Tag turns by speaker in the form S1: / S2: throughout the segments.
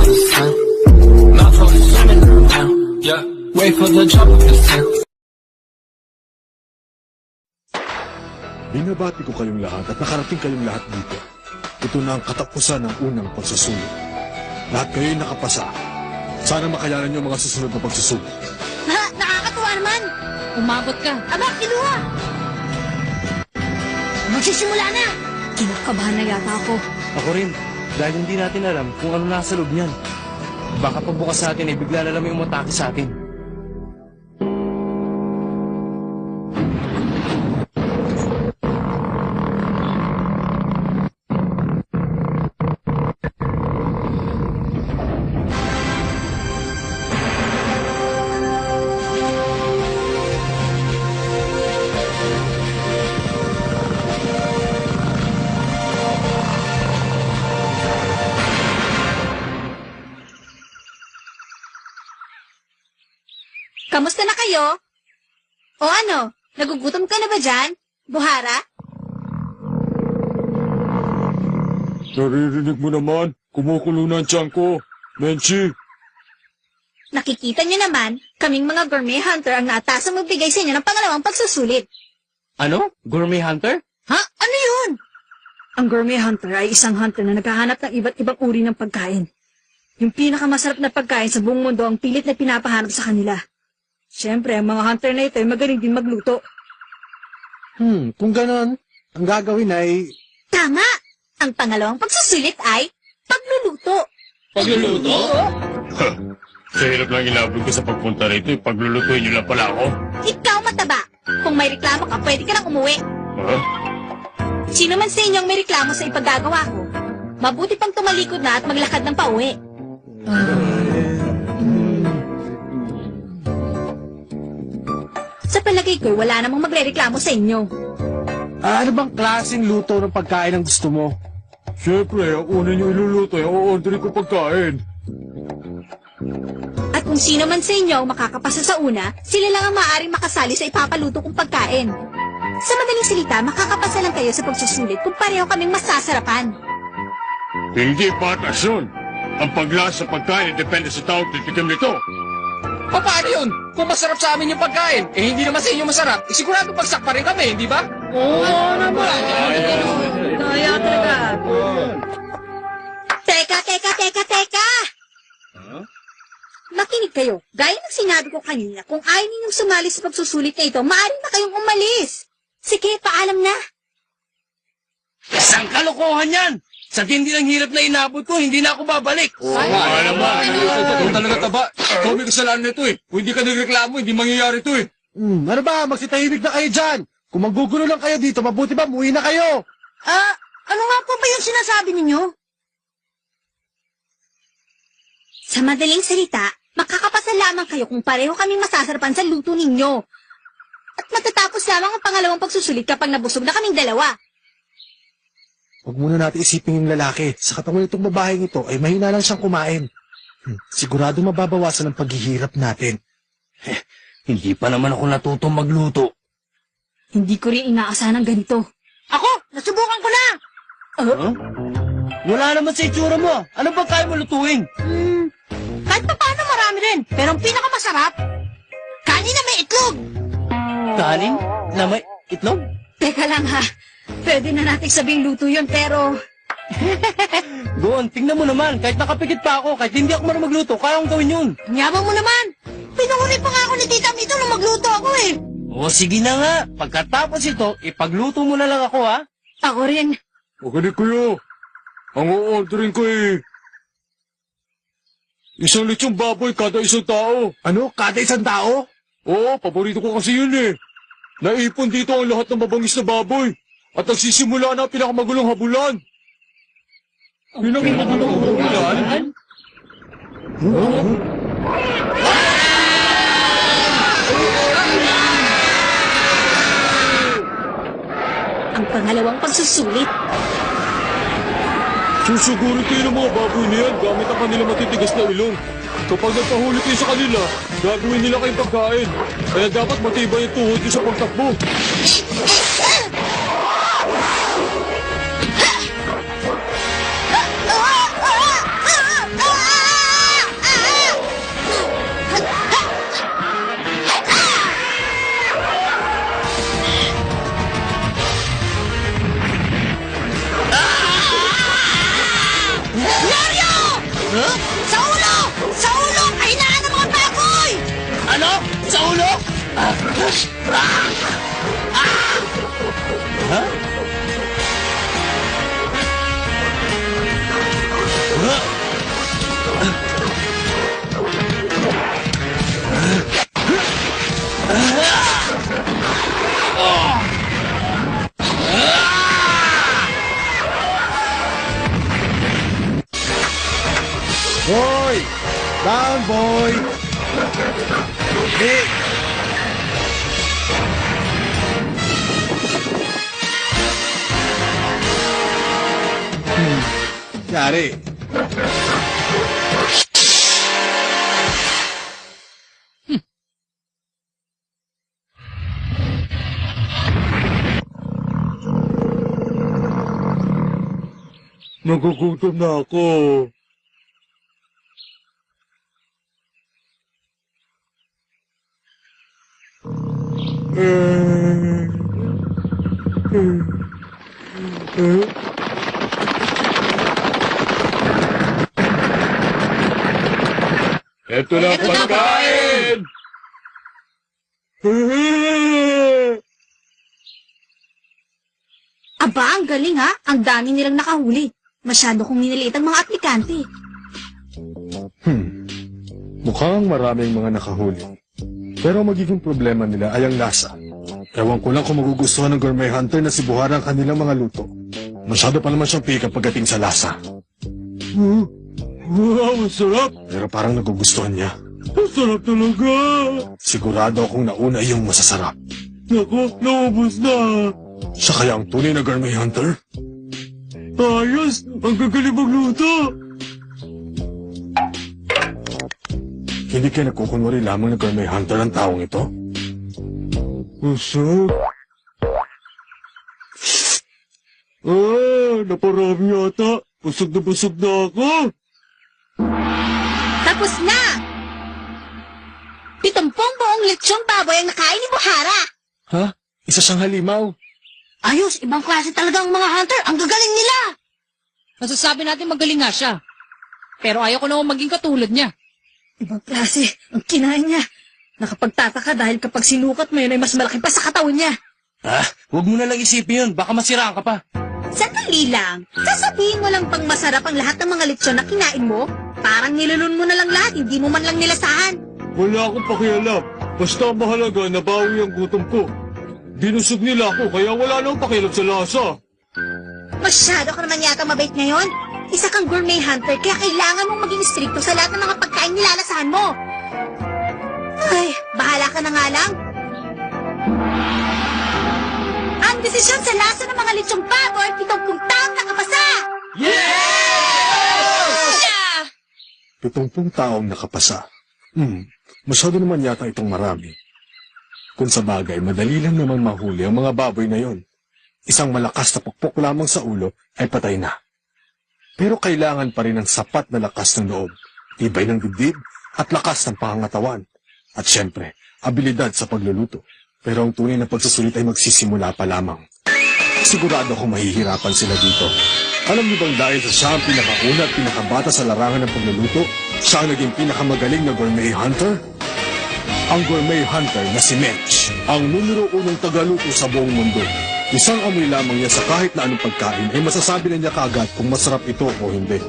S1: the sun. Mouth full of swimming around. Yeah, wait for the drop of the sun.
S2: Binabati ko kayong lahat at nakarating kayong lahat dito. Ito na ang katapusan ng unang pagsusulit. Lahat kayo'y nakapasa. Sana makayanan niyo ang mga susunod na pagsusulit.
S3: Ha? Nakakatuwa naman!
S4: Umabot ka.
S3: Aba, kiluha! Magsisimula na!
S4: Kinakabahan na yata ako.
S5: Ako rin, dahil hindi natin alam kung ano nasa loob niyan. Baka pagbukas sa atin ay bigla na lang may umatake sa atin.
S3: Kamusta na kayo? O ano? Nagugutom ka na ba dyan? Buhara?
S2: Naririnig mo naman, kumukulo na ang tiyan ko. Menchi,
S3: Nakikita niyo naman, kaming mga gourmet hunter ang naatasang magbigay sa inyo ng pangalawang pagsusulit.
S5: Ano? Gourmet hunter?
S3: Ha? Ano yun? Ang gourmet hunter ay isang hunter na naghahanap ng iba't ibang uri ng pagkain. Yung pinakamasarap na pagkain sa buong mundo ang pilit na pinapahanap sa kanila. Siyempre, ang mga hunter na ito ay magaling din magluto.
S2: kung ganon, ang gagawin ay...
S3: Tama! Ang pangalawang pagsusulit ay pagluluto.
S5: Pagluluto?
S2: Sa hirap lang inabot ko sa pagpunta rito, paglulutuin niyo lang pala ako.
S3: Ikaw mataba! Kung may reklamo ka, pwede ka nang umuwi.
S2: Ha?
S3: Sino man sa inyong may reklamo sa ipagagawa ko, mabuti pang tumalikod na at maglakad ng pauwi. Sa palagay ko, wala namang magre-reklamo sa inyo.
S5: Ano bang klaseng luto ng pagkain ang gusto mo?
S2: Siyempre, ang una niyo iluluto ay o-orderin ko pagkain.
S3: At kung sino man sa inyo ang makakapasa sa una, sila lang ang maaaring makasali sa ipapaluto kong pagkain. Sa madaling salita, makakapasa lang kayo sa pagsusulit kung pareho kaming masasarapan.
S2: Hindi patas yun. Ang paglasa sa pagkain depende sa taong titikim nito.
S6: Paano yun? Kung masarap sa amin yung pagkain, eh hindi naman sa inyo masarap, eh sigurado bagsak pa rin kami, hindi ba?
S4: Oo naman. Kaya talaga.
S3: Teka! Makinig kayo. Gaya ng sinabi ko kanina, kung ayaw ninyong sumali sa pagsusulit na ito, maaari na kayong umalis. Sige, paalam na.
S5: Isang kalokohan yan! Sa tindi ng hirap na inabot ko, hindi na ako babalik.
S2: Wala naman. Ikaw talaga taba. Ikaw may kasalanan nito eh. Kung hindi ka nagreklamo, hindi mangyayari ito eh.
S7: Ano ba? Magsitahimik na kayo dyan. Kung maggugulo lang kayo dito, mabuti ba muwi na kayo?
S3: Ano nga po ba yung sinasabi ninyo? Sa madaling salita, makakapasa lamang kayo kung pareho kaming masasarapan sa luto ninyo. At matatapos lamang ang pangalawang pagsusulit kapag nabusog na kaming dalawa.
S7: Huwag muna natin isipin yung lalaki. Sa katawan nitong babaeng ito ay mahina lang siyang kumain. Sigurado mababawasan ang paghihirap natin.
S5: Hindi pa naman ako natutong magluto.
S3: Hindi ko rin inaasahan ng ganito. Ako! Nasubukan ko na!
S5: Wala naman sa itsura mo. Ano ba kaya mo lutuin?
S3: Kahit pa paano marami rin. Pero ang pinakamasarap, kanin na may itlog.
S5: Kanin? Na may itlog?
S3: Teka lang ha. Pwede na natin sabing luto yun, pero...
S5: Doon, tingnan mo naman. Kahit nakapikit pa ako, kahit hindi ako marunong magluto, kaya kong gawin yun.
S3: Nyabang mo naman! Pinunguri pa nga ako ni Tita Mito nung magluto ako eh.
S5: O sige na nga. Pagkatapos ito, ipagluto mo na lang ako ha.
S3: Ako rin.
S2: Magaling kayo. Ang o-orderin ko eh. Isang lechong baboy kada isang tao.
S7: Ano? Kada isang tao?
S2: Oo, paborito ko kasi yun eh. Naipon dito ang lahat ng mabangis na baboy. At nagsisimula na ang pinakamagulong habulan. Pinakamagulong habulan?
S3: Ang pangalawang pagsusulit.
S2: Susugurin kayo ng mga baboy na yan gamit ang kanilang matitigas na ilong. Kapag nagpahuli kayo sa kanila, gagawin nila kayong pagkain. Kaya dapat matibay yung tuhod nyo sa pagtakbo.
S4: Mario! Sa ulo! Sa ulo! Kahinaan ng mga baboy!
S5: Ano? Sa ulo? Ha?
S7: Boy! Down, boy! Hey! Yari.
S2: Nagugutom na ako.
S6: Ito na ang pagkain!
S3: Aba, ang galing ha. Ang dami nilang nakahuli. Masyado kong miniliit ang mga aplikante.
S7: Mukhang maraming mga nakahuli. Pero ang magiging problema nila ay ang lasa. Ewan ko lang kung magugustuhan ng gourmet hunter na si Buhara ang kanilang mga luto. Masyado pa naman siyang pick-up pagdating sa lasa.
S2: Wow, ang sarap!
S7: Pero parang nagugustuhan niya.
S2: Ang sarap talaga!
S7: Sigurado akong nauna yung masasarap.
S2: Naku, naubos na!
S7: Siya kaya ang tunay na gourmet hunter?
S2: Ayos! Ang gagaling magluto!
S7: Hindi kayo nagkukunwari lamang na gourmet hunter ang taong ito?
S2: Usap! Naparami yata! Busog na ako!
S3: Tapos na! 70 buong lechong baboy ang nakain ni Buhara.
S7: Ha? Isa siyang halimaw.
S3: Ayos, ibang klase talaga ang mga hunter. Ang gagaling nila.
S4: Nasasabi natin magaling nga siya. Pero ayaw ko naman maging katulad niya.
S3: Ibang klase ang kinain niya. Nakapagtataka dahil kapag sinukat mo yun ay mas malaki pa sa katawan niya.
S5: Huwag mo na lang isipin yun. Baka masiraan ka pa.
S3: Sandali lang. Sasabihin mo lang pang masarap ang lahat ng mga lechon na kinain mo? Parang nilulun mo na lang lahat, hindi mo man lang nilasahan.
S2: Wala akong pakialam. Basta ang mahalaga na bawi ang gutom ko. Binusog nila ako kaya wala nang pakialam sa lasa.
S3: Masyado ka naman yata mabait ngayon. Isa kang gourmet hunter kaya kailangan mong maging stricto sa lahat ng mga pagkain nilalasahan mo. Ay, bahala ka na nga lang. Ang desisyon sa lasa ng mga lechong baboy, 70 taong nakapasa! Yeah!
S7: 70 taong nakapasa. Masyado naman yata itong marami. Kung sa bagay, madali lang naman mahuli ang mga baboy na yon. Isang malakas na pukpok lamang sa ulo ay patay na. Pero kailangan pa rin ng sapat na lakas ng loob, tibay ng dibdib at lakas ng pangangatawan. At syempre, abilidad sa pagluluto. Pero ang tunay na pagsusulit ay magsisimula pa lamang. Sigurado akong mahihirapan sila dito. Alam niyo bang dahil sa siya ang pinakauna at pinakabata sa larangan ng pagluluto, siya ang naging pinakamagaling na gourmet hunter? Ang gourmet hunter na si Mench, ang numero 1 tagaluto sa buong mundo. Isang amoy lamang niya sa kahit na anong pagkain ay masasabi na niya kaagad kung masarap ito o hindi.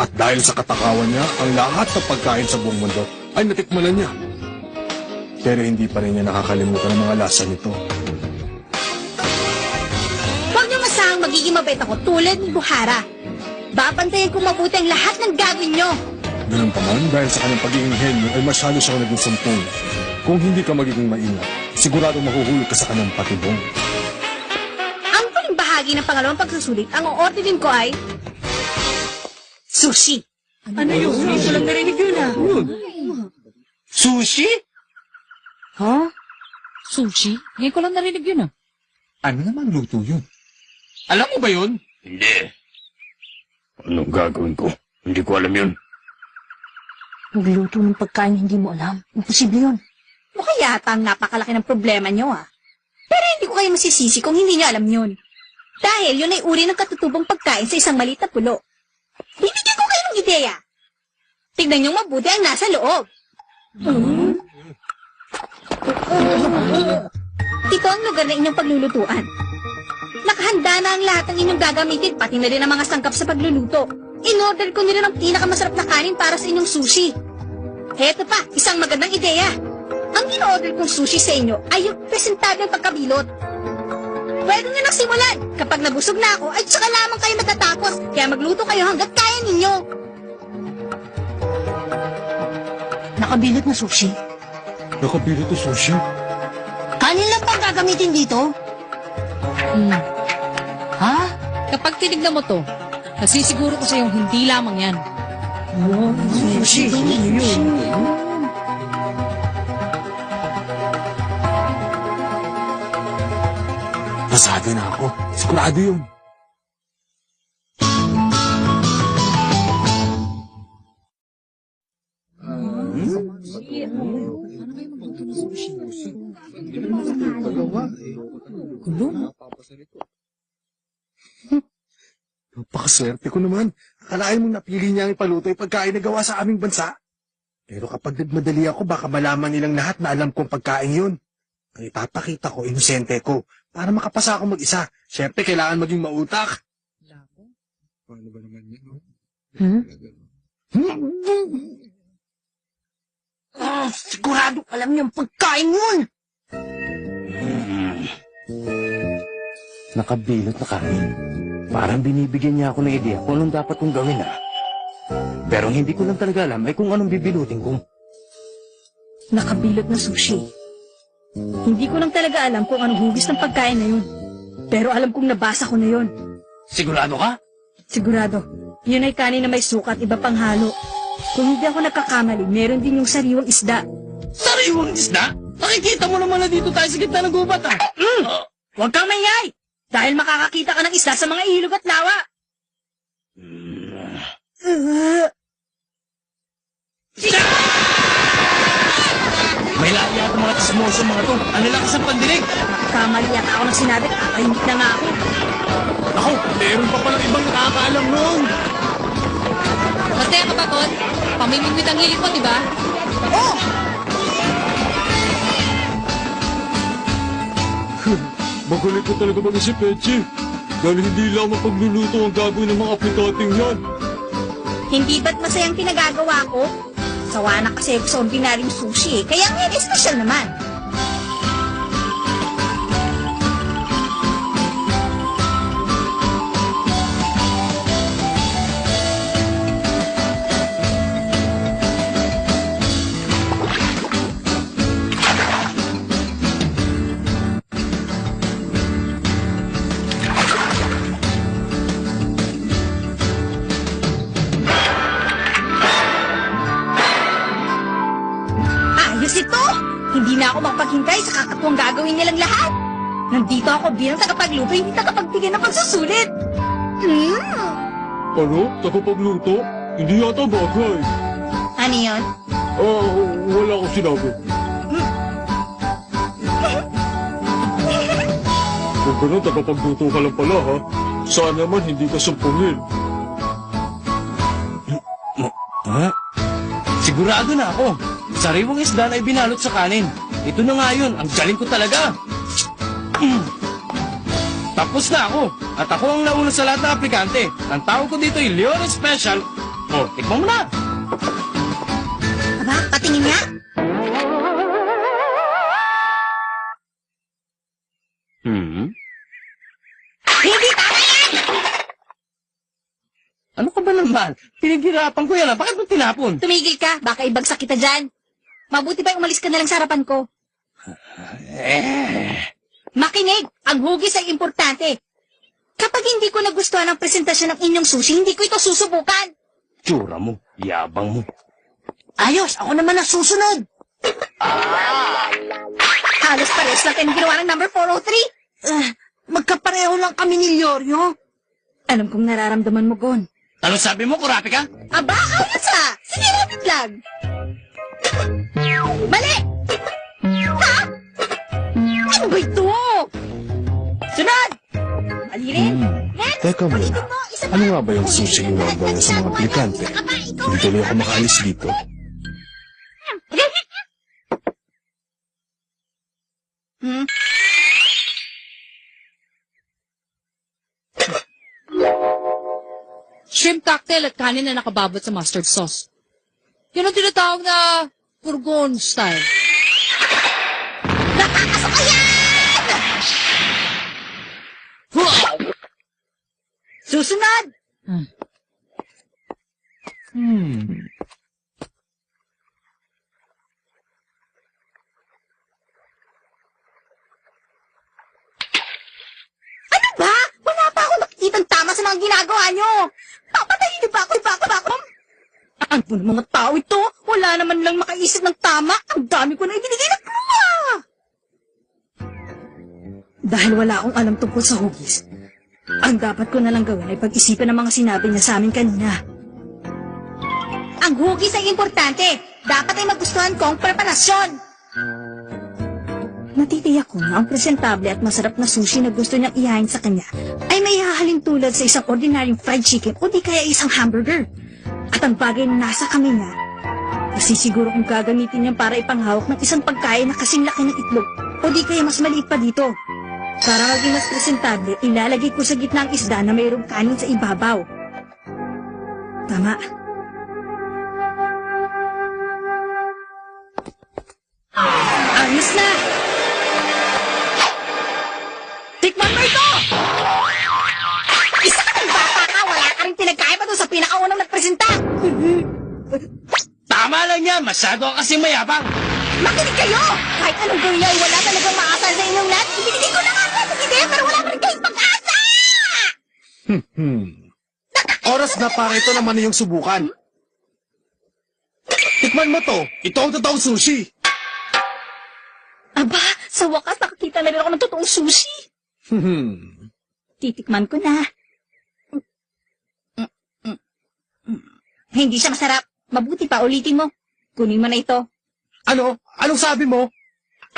S7: At dahil sa katakawan niya, ang lahat ng pagkain sa buong mundo ay natikman na niya. Pero hindi pa rin niya nakakalimutan ang mga lasa nito.
S3: Huwag niyo masahang magiging mabait ako tulad ni Buhara. Babantayan kong mabuti ang lahat ng gagawin niyo.
S7: Ganun pa man, dahil sa kanyang pagiging henyo ay masyado siyang naging sumpong. Kung hindi ka magiging maingat, sigurado mahuhulog ka sa kanyang patibong.
S3: Ang huling bahagi ng pangalawang pagsusulit, ang o-orderin ko ay... sushi. Ano yun? Hindi ko lang narinig yun ah.
S5: Sushi?
S4: Ha? Sushi? Ngayon ko lang narinig yun ah.
S6: Ano naman luto yun? Alam mo ba yun?
S5: Hindi. Anong gagawin ko? Hindi ko alam yun.
S3: Magluto ng pagkain hindi mo alam. Imposible yun. Mukha yata ang napakalaki ng problema niyo ah. Pero hindi ko kayo masisisi kung hindi niyo alam yun. Dahil yun ay uri ng katutubong pagkain sa isang maliit na pulo. Bibigyan
S4: ideya. Tignan niyong mabuti ang nasa loob. Ito ang lugar na inyong paglulutuan. Nakahanda na ang lahat ng inyong gagamitin, pati na rin ang mga sangkap sa pagluluto. In-order ko nila ng pinakamasarap na kanin para sa inyong sushi. Heto pa, isang magandang ideya. Ang in-order kong sushi sa inyo ay yung presentableng pagkabilot. Pwede nyo nang simulan. Kapag nabusog na ako, ay tsaka lamang kayo matatapos. Kaya magluto kayo hanggat kaya ninyo. Nakabilot na sushi?
S7: Nakabilot na sushi?
S4: Kanin lang bang gagamitin dito?
S8: Ha? Kapag tinignan mo to, nasisiguro ko sa'yong hindi lamang yan.
S3: Sushi.
S7: Pasado na ako. Sigurado yun. Napakaswerte ko naman. Akalain mong napili niya ang ipaluto ay pagkain na gawa sa aming bansa. Pero kapag nagmadali ako, baka malaman nilang lahat na alam kong pagkain yun. Ang ipapakita ko, inosente ko. Para makapasa ako mag-isa. Siyempre, kailangan maging mautak. Paano ba naman yan?
S4: Sigurado alam niyo ang pagkain yun.
S5: Nakabilot na kanin. Parang binibigyan niya ako ng ideya kung anong dapat kong gawin Pero ang hindi ko lang talaga alam ay kung anong bibilutin ko.
S3: Nakabilot na sushi. Hindi ko lang talaga alam kung anong hugis ng pagkain na yun. Pero alam kong nabasa ko na yun.
S5: Sigurado ka?
S3: Sigurado. Yun ay kanin na may suka at iba pang halo. Kung hindi ako nagkakamali, meron din yung sariwang isda.
S5: Sariwang isda? Nakikita mo naman na dito tayo sa gitna ng gubat
S3: Huwag kang maingay! Dahil makakakita ka ng isda sa mga ilog at lawa.
S5: May laya at mga chismoso mga to. Ang lalakas ang pandinig.
S3: Kamali yata ako ng sinabi, kakahimik na nga ako.
S7: Ako, meron pa palang ibang nakakaalam nun.
S8: Masaya ka ba, Ton? Pamimigwit ang hilig mo, di ba?
S2: Magaling ko talaga mag-isip, Pechi. Dahil hindi lang mapagluluto ang gagawin ng mga aplikating yan.
S4: Hindi ba't masayang pinagagawa ko? Sawa na kasi ako sa ordinaryong sushi kaya ngayon espesyal naman. Hindi na ako makapaghintay sa kakatuwang gagawin nilang lahat. Nandito ako bilang tagapagluto, hindi tagapagbigay ng pagsusulit.
S2: Ano? Tagapagluto? Hindi yata bagay.
S4: Ano yun?
S2: Wala akong sinabi. Kung ganun, tagapagluto ka lang pala, ha? Sana naman hindi ka sumpungin.
S5: Sigurado na ako. Sariwang isda na ibinalot sa kanin. Ito na nga yun. Ang galing ko talaga. Tapos na ako. At ako ang nauna sa lahat ng aplikante. Ang tawag ko dito ay Leon Special. Tikman mo na.
S4: Aba, patingin nga. Hindi tama yan!
S5: Ano ka ba naman? Pinaghirapan ko yan. Bakit mo tinapon?
S4: Tumigil ka, baka ibagsak kita dyan. Mabuti ba umalis ka na lang sa harapan ko? Makinig, ang hugis ay importante. Kapag hindi ko nagustuhan ang presentasyon ng inyong sushi, hindi ko ito susubukan.
S5: Tsura mo. Yabang mo.
S4: Ayos, ako naman ang susunod. Halos pares lang kayo ginawa ng number 403. Magkapareho lang kami ni Lyorio.
S3: Alam kong nararamdaman mo, Gon.
S5: Ano sabi mo, Kurapi ka?
S4: Aba, ayos ha! Sige, rapid lang! Mali! Ha? Ano ba ito? Sunod! Mali rin! Next!
S7: Teka muna.
S4: Ulitin mo, isa pa.
S7: Ano nga ba yung sushi ginagawa sa mga aplikante?
S4: Isa ka pa,
S7: Hindi tuloy ako makaalis dito.
S8: Shrimp cocktail at kanin na nakababot sa mustard sauce. Yun ang tinatawag na Purgon style.
S3: Susunod!
S4: Ano ba? Wala pa ako nakikitang tama sa mga ginagawa nyo. Papatayin niyo ba ako?
S3: Ano po ng mga tao ito? Wala naman lang makaisip ng tama. Ang dami ko na ibinigay na pluma! Dahil wala akong alam tungkol sa hugis, ang dapat ko na lang gawin ay pag-isipan ng mga sinabi niya sa amin kanina.
S4: Ang hugis ay importante. Dapat ay magustuhan ko ang preparasyon.
S3: Natitiyak ko na ang presentable at masarap na sushi na gusto niyang ihain sa kanya ay may hahalin tulad sa isang ordinaryong fried chicken o di kaya isang hamburger. At ang bagay na nasa kamay niya, nasisiguro kung gagamitin niya para ipanghawak ng isang pagkain na kasing laki ng itlog o di kaya mas maliit pa dito. Para maging mas presentable, ilalagay ko sa gitna ang isda na mayroong kanin sa ibabaw. Tama. Ayos na! Tikman mo ito!
S4: Isa ka ng bata ka. Wala ka rin pinagkaiba doon sa pinakaunang nagpresenta.
S6: Tama lang yan, masyado ka kasi mayabang.
S4: Makinig kayo! Kahit anong gawin niyo ay wala talagang maasal sa inyong lahat. Ibinigay ko na nga sa ideya pero wala pa rin kayong pag-asa!
S7: Oras na para ito naman yung subukan. Tikman mo to. Ito ang totoong sushi.
S3: Aba, sa wakas nakakita na rin ako ng totoong sushi. Titikman ko na.
S4: Hindi siya masarap. Mabuti pa, ulitin mo. Kunin mo na ito.
S7: Ano? Anong sabi mo?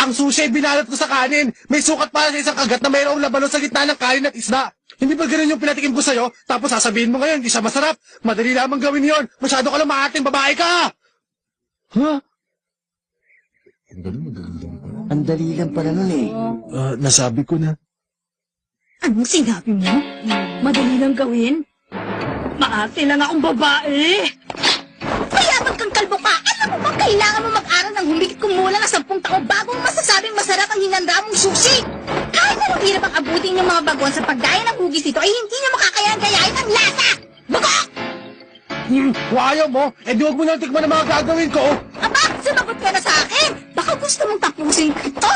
S7: Ang sushi ay binalot ko sa kanin. May sukat para sa isang kagat na mayroong labanon sa gitna ng kanin at isda. Hindi ba ganun yung pinatikim ko sa'yo? Tapos sasabihin mo ngayon, hindi siya masarap. Madali lamang gawin yon. Masyado ka lang maating babae ka! Ha?
S5: Ang dali lang pala nun eh.
S7: Nasabi ko na.
S3: Anong sinabi mo? Madali lang gawin? Maarte lang akong babae!
S4: Mayabang kang kalbo ka! Alam mo ba kailangan mo mag-aral ng humigit kumulang na 10 taon bago mo masasabing masarap ang hinanda mong sushi? Kahit anong hirap ang abutin yung mga baguan sa pagdaya ng hugis nito ay hindi niyo makakayan-gayain ang lasa! Bugok!
S7: Ayaw mo? Eh di huwag mo nang tikman ang mga gagawin ko.
S4: Aba, sumagot ka na sa akin! Baka gusto mong tapusin kita!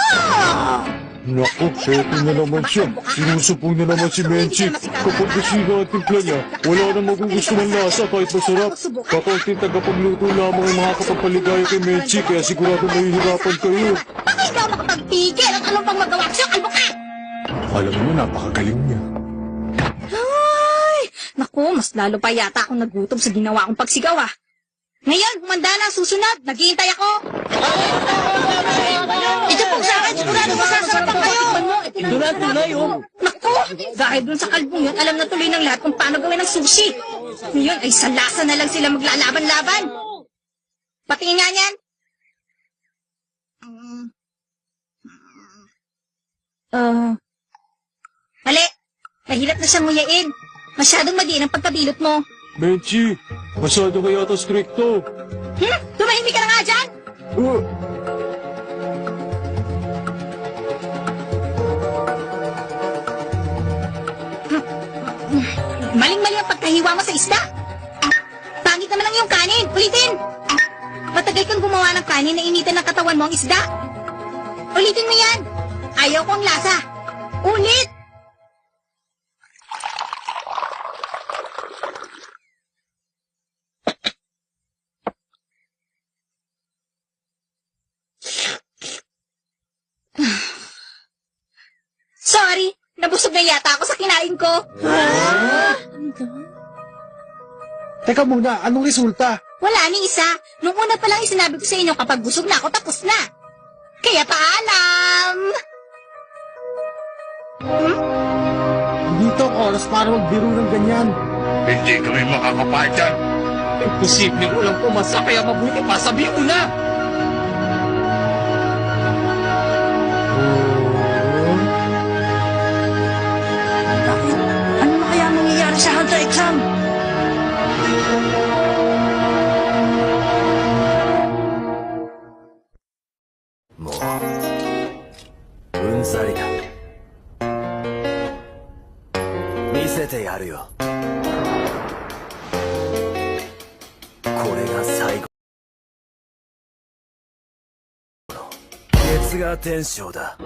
S7: Naku, eto na naman siya. Sinusupong na naman si Menchi. Kapag nasira ang timpla niya, wala na magugusto ng lasa kahit masarap. Kakaunting tagapagluto lamang ang makakapagpaligaya kay Menchi, kaya sigurado mahihirapan kayo.
S4: Baka hindi ako makapagpigil at anong pang magawa siya, kalbo ka!
S7: Alam mo, napakagaling niya.
S3: Ay! Naku, mas lalo pa yata akong nagutom sa ginawa kong pagsigaw ah.
S4: Ngayon, humanda na ang susunod. Naghihintay ako. Ito po sa akin, sigurado masasarapan kayo.
S3: Tunay, oh. Naku, dahil dun sa kalbong yun, alam na tuloy ng lahat kung paano gawin ng sushi. Ngayon ay sa lasa na lang sila maglalaban-laban.
S4: Patingin nga niyan. Mali. Mahirap na siyang nguyain. Masyadong madiin ang pagkabilot mo.
S2: Menchi, masyado ka yata stricto.
S4: Tumahimik ka na nga dyan. Maling-mali ang pagkahiwa mo sa isda. Pangit naman lang yung kanin. Ulitin. Matagal kang gumawa ng kanin na initan ng katawan mo ang isda. Ulitin mo yan. Ayaw ko ang lasa. Ulit. Sorry, nabusog na yata ako sa kinain ko.
S7: Teka muna, anong resulta?
S4: Wala ni isa. Nung una pa lang isinabi ko sa inyo kapag busog na ako, tapos na. Kaya paalam!
S7: Hindi ito ang oras para magbiro ng ganyan.
S6: Hindi kami makakapahit dyan. Imposible walang pumasa, kaya mabuti pa sabihin mo na!
S3: Bakit? Ano na kaya mangyayari sa Hunter exam?
S9: もううんざりだ見せてやるよこれが最後の月が天章だ